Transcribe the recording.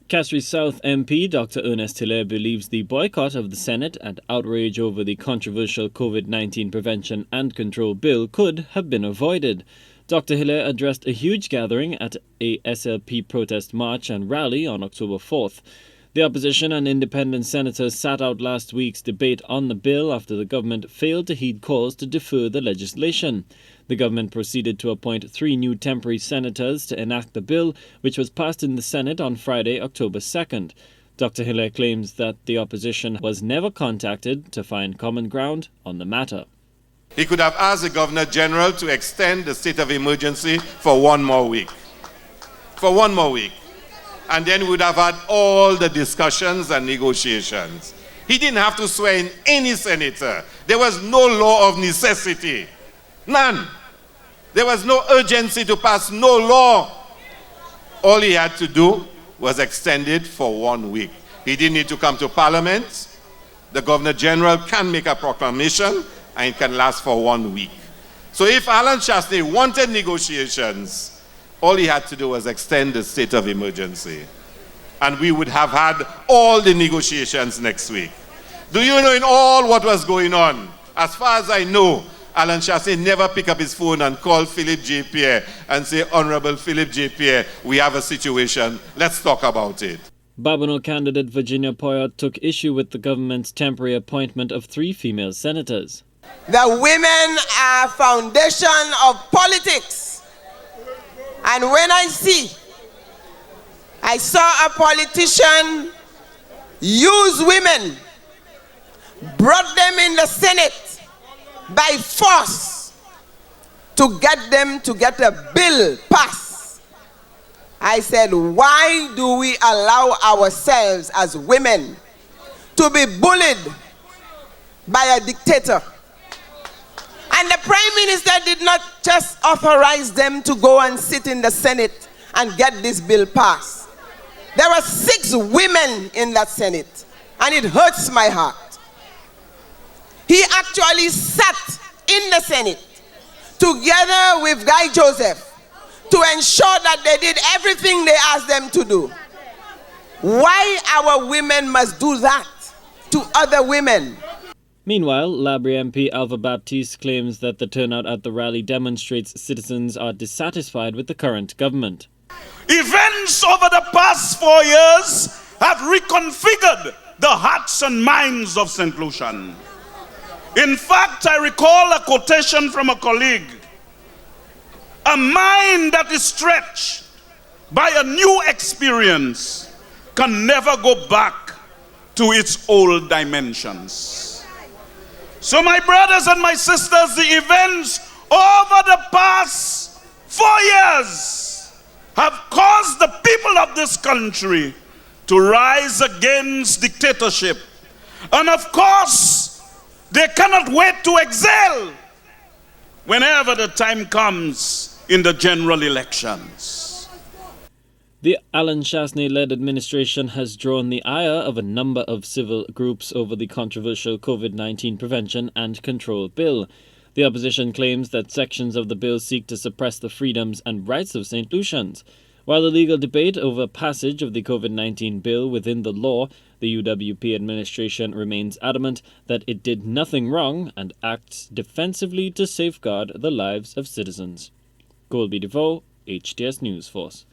Castries South MP Dr. Ernest Hillar believes the boycott of the Senate and outrage over the controversial COVID-19 prevention and control bill could have been avoided. Dr. Hillar addressed a huge gathering at a SLP protest march and rally on October 4th. The opposition and independent senators sat out last week's debate on the bill after the government failed to heed calls to defer the legislation. The government proceeded to appoint 3 new temporary senators to enact the bill, which was passed in the Senate on Friday, October 2nd. Dr. Hillar claims that the opposition was never contacted to find common ground on the matter. He could have asked the Governor General to extend the state of emergency for 1 more week. For 1 more week. And then we would have had all the discussions and negotiations. He didn't have to swear in any senator. There was no law of necessity. None. There was no urgency to pass no law. All he had to do was extend it for 1 week. He didn't need to come to Parliament. The Governor General can make a proclamation and it can last for 1 week. So if Alan Chastney wanted negotiations, all he had to do was extend the state of emergency. And we would have had all the negotiations next week. Do you know in all what was going on? As far as I know, Alan Chastney never picked up his phone and called Philip J. Pierre and say, Honorable Philip J. Pierre, we have a situation. Let's talk about it. Babonneau candidate Virginia Poyot took issue with the government's temporary appointment of 3 female senators. The women are foundation of politics. And when I saw a politician use women, brought them in the Senate by force to get them to get a bill passed. I said, why do we allow ourselves as women to be bullied by a dictator? And the Prime Minister did not just authorize them to go and sit in the Senate and get this bill passed. There were 6 women in that Senate, and it hurts my heart. He actually sat in the Senate together with Guy Joseph to ensure that they did everything they asked them to do. Why our women must do that to other women? Meanwhile, Labrie MP Alva Baptist claims that the turnout at the rally demonstrates citizens are dissatisfied with the current government. Events over the past 4 years have reconfigured the hearts and minds of St. Lucian. In fact, I recall a quotation from a colleague. A mind that is stretched by a new experience can never go back to its old dimensions. So my brothers and my sisters, the events over the past 4 years have caused the people of this country to rise against dictatorship. And of course, they cannot wait to excel whenever the time comes in the general elections. The Alan Chastney-led administration has drawn the ire of a number of civil groups over the controversial COVID-19 prevention and control bill. The opposition claims that sections of the bill seek to suppress the freedoms and rights of St. Lucians. While the legal debate over passage of the COVID-19 bill within the law, the UWP administration remains adamant that it did nothing wrong and acts defensively to safeguard the lives of citizens. Golde Devoe, HTS News Force.